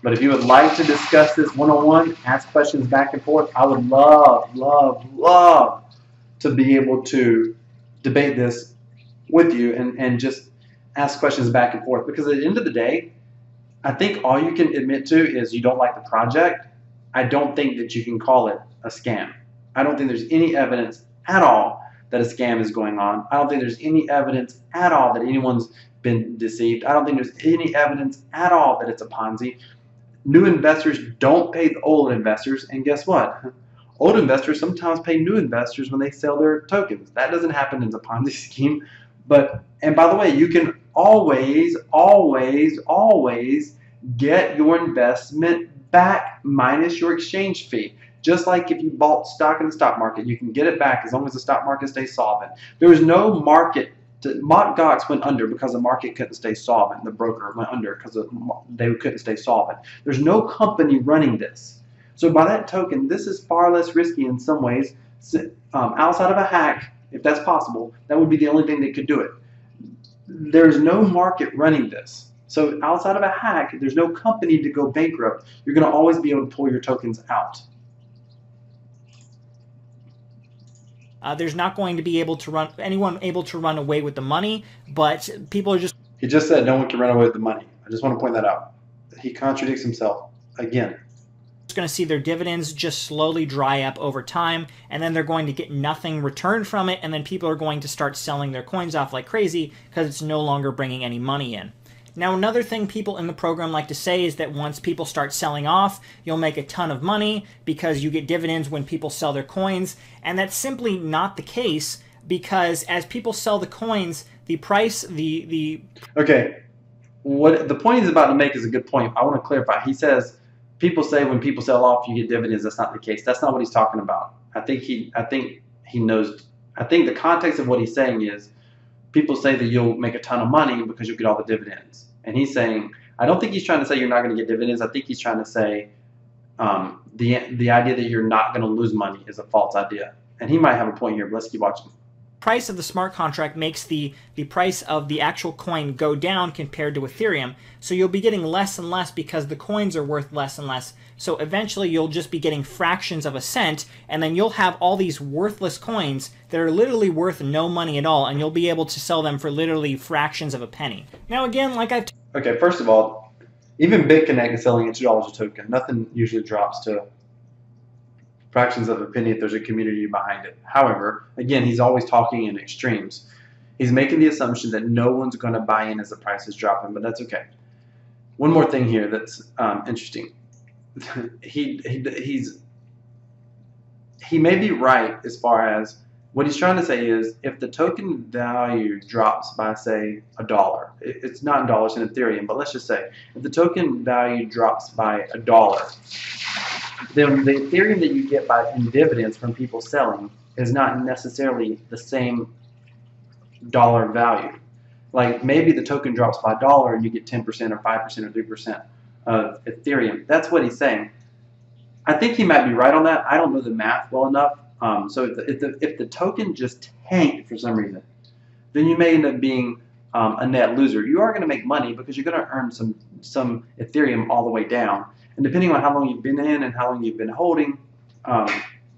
[SPEAKER 1] But if you would like to discuss this one-on-one, ask questions back and forth, I would love, love, love to be able to debate this with you and just ask questions back and forth. Because at the end of the day, I think all you can admit to is you don't like the project. I don't think that you can call it a scam. I don't think there's any evidence at all that a scam is going on. I don't think there's any evidence at all that anyone's been deceived. I don't think there's any evidence at all that it's a Ponzi. New investors don't pay the old investors, and guess what? Old investors sometimes pay new investors when they sell their tokens. That doesn't happen in the Ponzi scheme. And by the way, you can always, always, always get your investment back minus your exchange fee. Just like if you bought stock in the stock market, you can get it back as long as the stock market stays solvent. There was no market. Mt. Gox went under because the market couldn't stay solvent. The broker went under because they couldn't stay solvent. There's no company running this. So by that token, this is far less risky in some ways. Outside of a hack, if that's possible, that would be the only thing that could do it. There's no market running this. So outside of a hack, there's no company to go bankrupt. You're going to always be able to pull your tokens out.
[SPEAKER 2] There's not going to be anyone able to run away with the money, but people are just...
[SPEAKER 1] He just said no one can run away with the money. I just want to point that out. He contradicts himself again.
[SPEAKER 2] Going to see their dividends just slowly dry up over time, and then they're going to get nothing returned from it, and then people are going to start selling their coins off like crazy because it's no longer bringing any money in. Now, another thing people in the program like to say is that once people start selling off, you'll make a ton of money because you get dividends when people sell their coins, and that's simply not the case because as people sell the coins, the price,
[SPEAKER 1] Okay, what the point he's about to make is a good point. I want to clarify. He says people say when people sell off, you get dividends. That's not the case. That's not what he's talking about. I think he knows. I think the context of what he's saying is people say that you'll make a ton of money because you'll get all the dividends. And he's saying, I don't think he's trying to say you're not going to get dividends. I think he's trying to say the idea that you're not going to lose money is a false idea. And he might have a point here, but let's keep watching.
[SPEAKER 2] price of the smart contract makes the price of the actual coin go down compared to Ethereum. So you'll be getting less and less because the coins are worth less and less. So eventually you'll just be getting fractions of a cent, and then you'll have all these worthless coins that are literally worth no money at all, and you'll be able to sell them for literally fractions of a penny. Now again, like I've
[SPEAKER 1] Okay, first of all, even BitConnect is selling at $2 a token. Nothing usually drops to fractions of a penny if there's a community behind it. However, again, he's always talking in extremes. He's making the assumption that no one's going to buy in as the price is dropping, but that's okay. One more thing here that's interesting. He may be right as far as what he's trying to say is if the token value drops by, say, $1, it's not in dollars in Ethereum, but let's just say if the token value drops by $1, then the Ethereum that you get in dividends from people selling is not necessarily the same dollar value. Like maybe the token drops by $1 and you get 10% or 5% or 3% of Ethereum. That's what he's saying. I think he might be right on that. I don't know the math well enough. So if the token just tanked for some reason, then you may end up being a net loser. You are going to make money because you're going to earn some Ethereum all the way down. And depending on how long you've been in and how long you've been holding,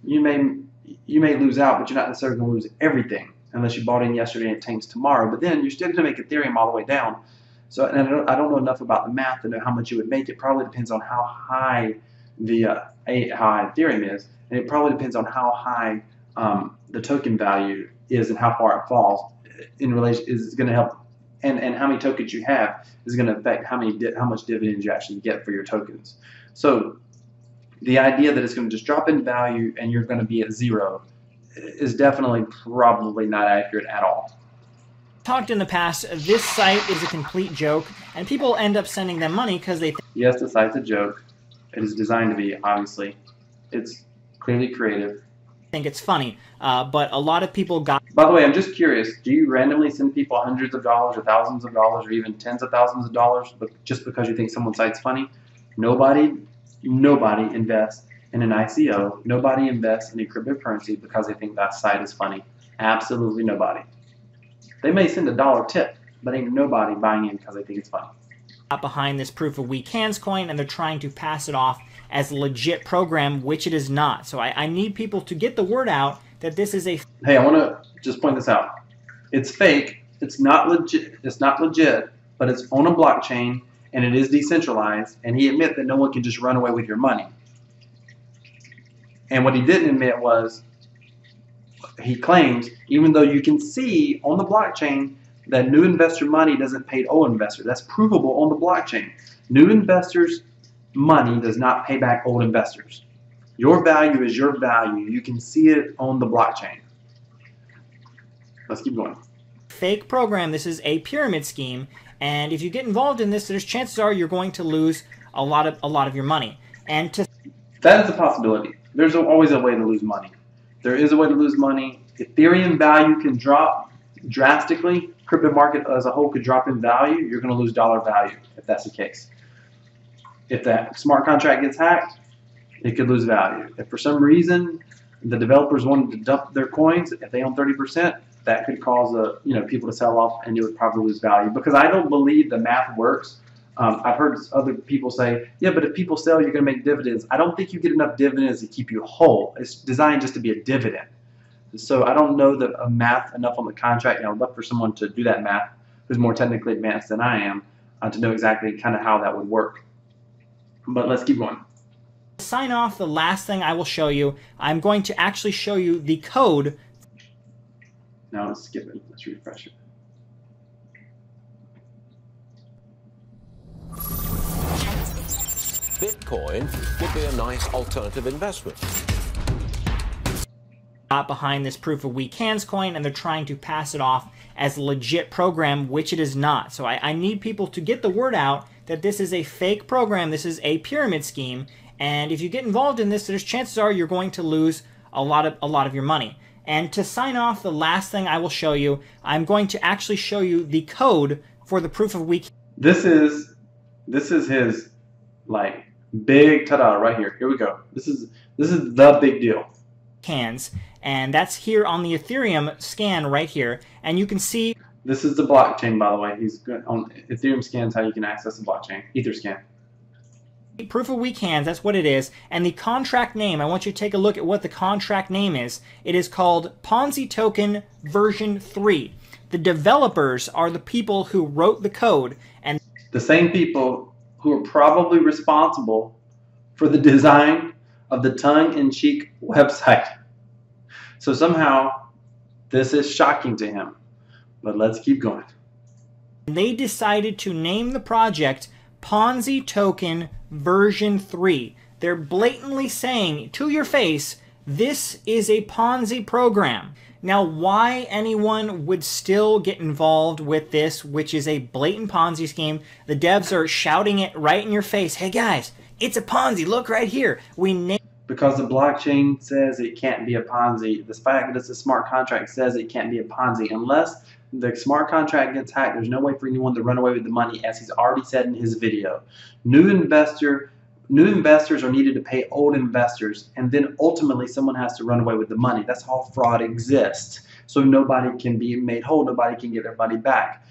[SPEAKER 1] you may lose out, but you're not necessarily going to lose everything unless you bought in yesterday and it tanks tomorrow. But then you're still going to make Ethereum all the way down. So and I don't know enough about the math to know how much you would make. It probably depends on how high how high Ethereum is, and it probably depends on how high the token value is and how far it falls. In relation, is going to help, and how many tokens you have is going to affect how much dividends you actually get for your tokens. So the idea that it's going to just drop in value and you're going to be at zero is definitely probably not accurate at all.
[SPEAKER 2] Talked in the past, this site is a complete joke, and people end up sending them money because they
[SPEAKER 1] Yes, the site's a joke. It is designed to be, obviously. It's clearly creative.
[SPEAKER 2] think it's funny, but a lot of people got...
[SPEAKER 1] By the way, I'm just curious, do you randomly send people hundreds of dollars or thousands of dollars or even tens of thousands of dollars just because you think someone's site's funny? Nobody invests in an ICO. Nobody invests in a cryptocurrency because they think that site is funny. Absolutely nobody. They may send a $1 tip, but ain't nobody buying in because they think it's funny.
[SPEAKER 2] Behind this proof of weak hands coin, and they're trying to pass it off as a legit program, which it is not. So I need people to get the word out that this is a...
[SPEAKER 1] Hey, I want to just point this out. It's fake. It's not legit. It's not legit, but it's on a blockchain and it is decentralized. And he admit that no one can just run away with your money. And what he didn't admit was he claims, even though you can see on the blockchain that new investor money doesn't pay old investor. That's provable on the blockchain. New investors' money does not pay back old investors. Your value is your value. You can see it on the blockchain. Let's keep going.
[SPEAKER 2] Fake program. This is a pyramid scheme, and if you get involved in this, there's chances are you're going to lose a lot of your money. And
[SPEAKER 1] that is a possibility. There's always a way to lose money. There is a way to lose money. Ethereum value can drop drastically. Crypto market as a whole could drop in value. You're going to lose dollar value if that's the case. If that smart contract gets hacked, it could lose value. If for some reason the developers wanted to dump their coins, if they own 30%, that could cause people to sell off, and it would probably lose value. Because I don't believe the math works. I've heard other people say, yeah, but if people sell, you're going to make dividends. I don't think you get enough dividends to keep you whole. It's designed just to be a dividend. So I don't know the math enough on the contract, and I'd love for someone to do that math who's more technically advanced than I am to know exactly kind of how that would work. But let's keep going.
[SPEAKER 2] to sign off, the last thing I will show you, I'm going to actually show you the code.
[SPEAKER 1] Now let's skip it. Let's refresh it.
[SPEAKER 4] Bitcoin would be a nice alternative investment.
[SPEAKER 2] Behind this proof of weak hands coin, and they're trying to pass it off as a legit program, which it is not. So I need people to get the word out that this is a fake program, this is a pyramid scheme, and if you get involved in this, there's chances are you're going to lose a lot of your money. And to sign off, the last thing I will show you, I'm going to actually show you the code for the proof of weak.
[SPEAKER 1] This is his like big ta-da right here. Here we go. This is the big deal.
[SPEAKER 2] Hands, And that's here on the Ethereum scan right here. And you can see...
[SPEAKER 1] This is the blockchain, by the way. He's good on Ethereum scans, how you can access the blockchain. Etherscan.
[SPEAKER 2] Proof of weak hands, that's what it is. And the contract name, I want you to take a look at what the contract name is. It is called Ponzi Token version 3. The developers are the people who wrote the code. And
[SPEAKER 1] the same people who are probably responsible for the design of the tongue-in-cheek website. So somehow, this is shocking to him. But let's keep going.
[SPEAKER 2] They decided to name the project Ponzi Token version 3. They're blatantly saying to your face, this is a Ponzi program. Now, why anyone would still get involved with this, which is a blatant Ponzi scheme, the devs are shouting it right in your face. Hey guys, it's a Ponzi, look right here.
[SPEAKER 1] Because the blockchain says it can't be a Ponzi. The fact that it's a smart contract says it can't be a Ponzi. Unless the smart contract gets hacked, there's no way for anyone to run away with the money, as he's already said in his video. New investors are needed to pay old investors, and then ultimately someone has to run away with the money. That's how fraud exists. So nobody can be made whole, nobody can get their money back.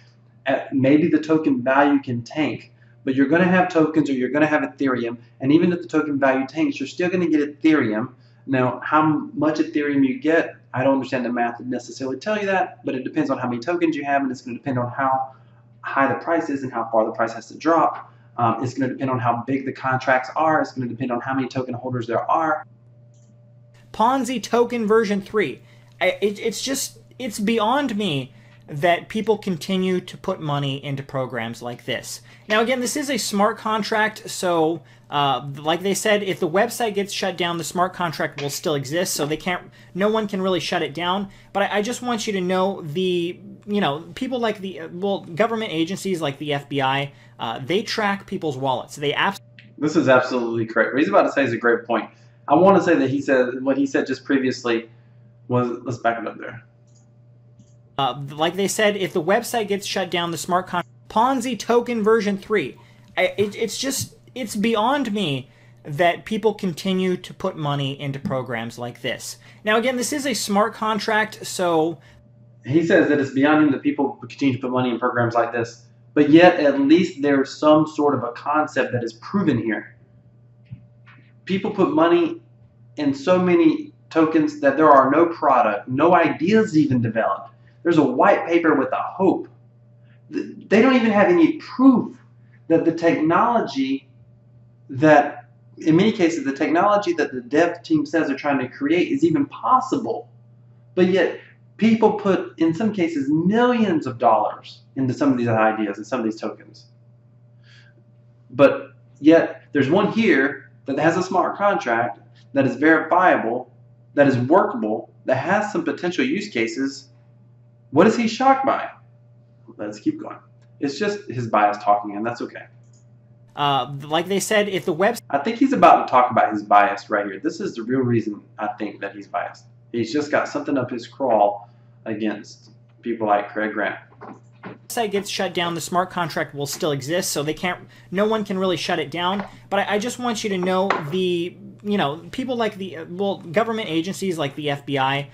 [SPEAKER 1] Maybe the token value can tank, but you're going to have tokens or you're going to have Ethereum, and even if the token value tanks, you're still going to get Ethereum. Now, how much Ethereum you get, I don't understand the math to necessarily tell you that, but it depends on how many tokens you have, and it's going to depend on how high the price is and how far the price has to drop. It's going to depend on how big the contracts are. It's going to depend on how many token holders there are.
[SPEAKER 2] Ponzi Token version 3. It's beyond me that people continue to put money into programs like this. Now again, this is a smart contract, so like they said, if the website gets shut down, the smart contract will still exist, so no one can really shut it down. But I just want you to know people like government agencies like the FBI, they track people's wallets.
[SPEAKER 1] This is absolutely correct. What he's about to say is a great point. I want to say that what he said just previously was, let's back it up there.
[SPEAKER 2] Like they said, if the website gets shut down, the smart contract, Ponzi Token version 3. It's beyond me that people continue to put money into programs like this. Now again, this is a smart contract, so...
[SPEAKER 1] He says that it's beyond him that people continue to put money in programs like this, but yet at least there's some sort of a concept that is proven here. People put money in so many tokens that there are no product, no ideas even developed. There's a white paper with a hope. They don't even have any proof that the technology that, in many cases, the technology that the dev team says they're trying to create is even possible. But yet, people put, in some cases, millions of dollars into some of these ideas and some of these tokens. But yet, there's one here that has a smart contract, that is verifiable, that is workable, that has some potential use cases. What is he shocked by? Let's keep going. It's just his bias talking, and that's okay.
[SPEAKER 2] Like they said, if the website...
[SPEAKER 1] I think he's about to talk about his bias right here. This is the real reason I think that he's biased. He's just got something up his crawl against people like Craig Grant.
[SPEAKER 2] Website gets shut down, the smart contract will still exist, so no one can really shut it down. But I just want you to know people like government agencies like the FBI,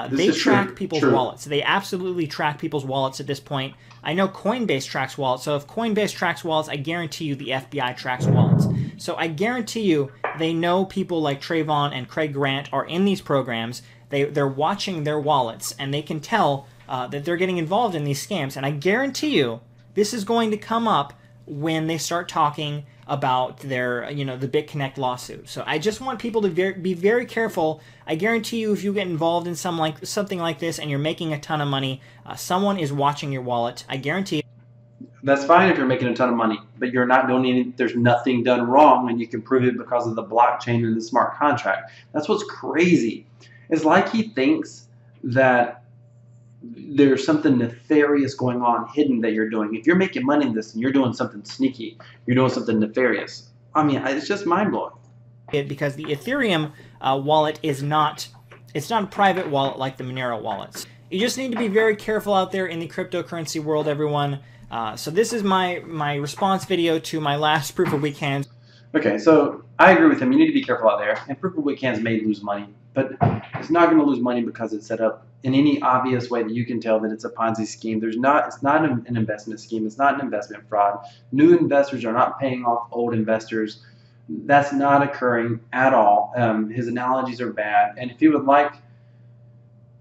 [SPEAKER 2] they track people's wallets. They absolutely track people's wallets at this point. I know Coinbase tracks wallets, so if Coinbase tracks wallets, I guarantee you the FBI tracks wallets. So I guarantee you they know people like Trayvon and Craig Grant are in these programs. They're watching their wallets, and they can tell that they're getting involved in these scams. And I guarantee you this is going to come up when they start talking about their, the BitConnect lawsuit. So I just want people to be very careful. I guarantee you if you get involved in something like this and you're making a ton of money, someone is watching your wallet. I guarantee you.
[SPEAKER 1] That's fine if you're making a ton of money, but you're not doing anything. There's nothing done wrong, and you can prove it because of the blockchain and the smart contract. That's what's crazy. It's like he thinks that there's something nefarious going on, hidden, that you're doing. If you're making money in this and you're doing something sneaky, you're doing something nefarious. I mean, it's just mind-blowing.
[SPEAKER 2] Because the Ethereum wallet is not a private wallet like the Monero wallets. You just need to be very careful out there in the cryptocurrency world, everyone. So this is my response video to my last proof of weak hands.
[SPEAKER 1] Okay, so I agree with him. You need to be careful out there. And proof of weight cans may lose money, but it's not going to lose money because it's set up in any obvious way that you can tell that it's a Ponzi scheme. It's not an investment scheme. It's not an investment fraud. New investors are not paying off old investors. That's not occurring at all. His analogies are bad. And if you would like,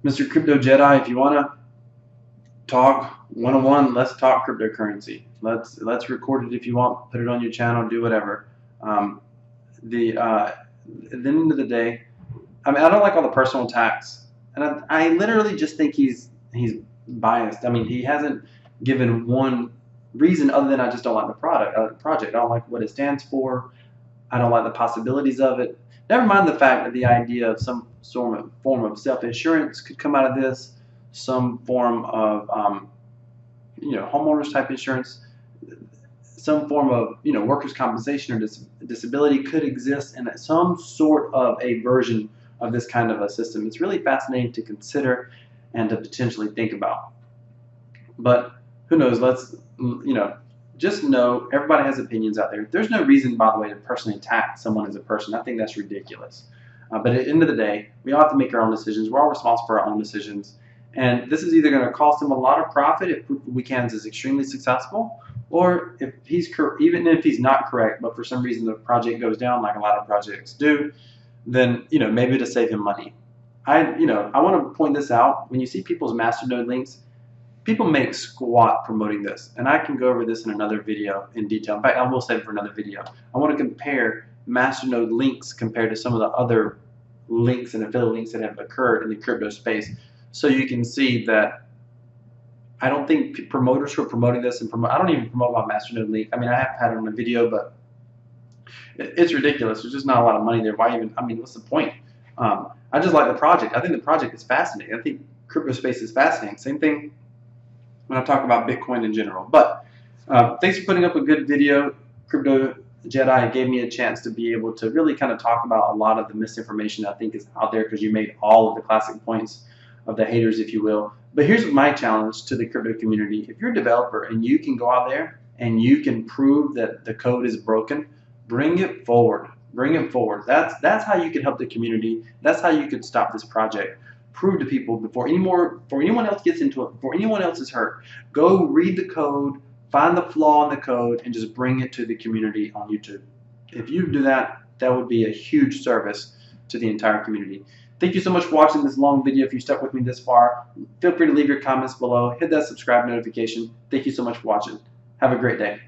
[SPEAKER 1] Mr. Crypto Jedi, if you want to talk one-on-one, let's talk cryptocurrency. Let's record it if you want. Put it on your channel. Do whatever. At the end of the day, I mean, I don't like all the personal attacks, and I literally just think he's biased. I mean, he hasn't given one reason other than I just don't like the project. I don't like what it stands for. I don't like the possibilities of it. Never mind the fact that the idea of some form of self-insurance could come out of this, some form of homeowners type insurance, some form of workers' compensation or disability could exist in some sort of a version of this kind of a system. It's really fascinating to consider and to potentially think about. But who knows? Let's just know everybody has opinions out there. There's no reason, by the way, to personally attack someone as a person. I think that's ridiculous. But at the end of the day, we all have to make our own decisions. We're all responsible for our own decisions. And this is either going to cost him a lot of profit if Proof of Weekends is extremely successful, or if even if he's not correct, but for some reason the project goes down like a lot of projects do, then maybe to save him money. I want to point this out. When you see people's masternode links, people make squat promoting this, and I can go over this in another video in detail. In fact, I will save it for another video. I want to compare masternode links compared to some of the other links and affiliate links that have occurred in the crypto space, so you can see that I don't think promoters who are promoting this I don't even promote my masternode link. I mean, I have had it on a video, but it's ridiculous. There's just not a lot of money there. Why even? I mean, what's the point? I just like the project. I think the project is fascinating. I think crypto space is fascinating. Same thing when I talk about Bitcoin in general. But thanks for putting up a good video, Crypto Jedi. It gave me a chance to be able to really kind of talk about a lot of the misinformation I think is out there, because you made all of the classic points of the haters, if you will. But here's my challenge to the crypto community. If you're a developer and you can go out there and you can prove that the code is broken, bring it forward. Bring it forward. That's how you can help the community. That's how you can stop this project. Prove to people before anyone else gets into it, before anyone else is hurt. Go read the code, find the flaw in the code, and just bring it to the community on YouTube. If you do that, that would be a huge service to the entire community. Thank you so much for watching this long video. If you stuck with me this far, feel free to leave your comments below. Hit that subscribe notification. Thank you so much for watching. Have a great day.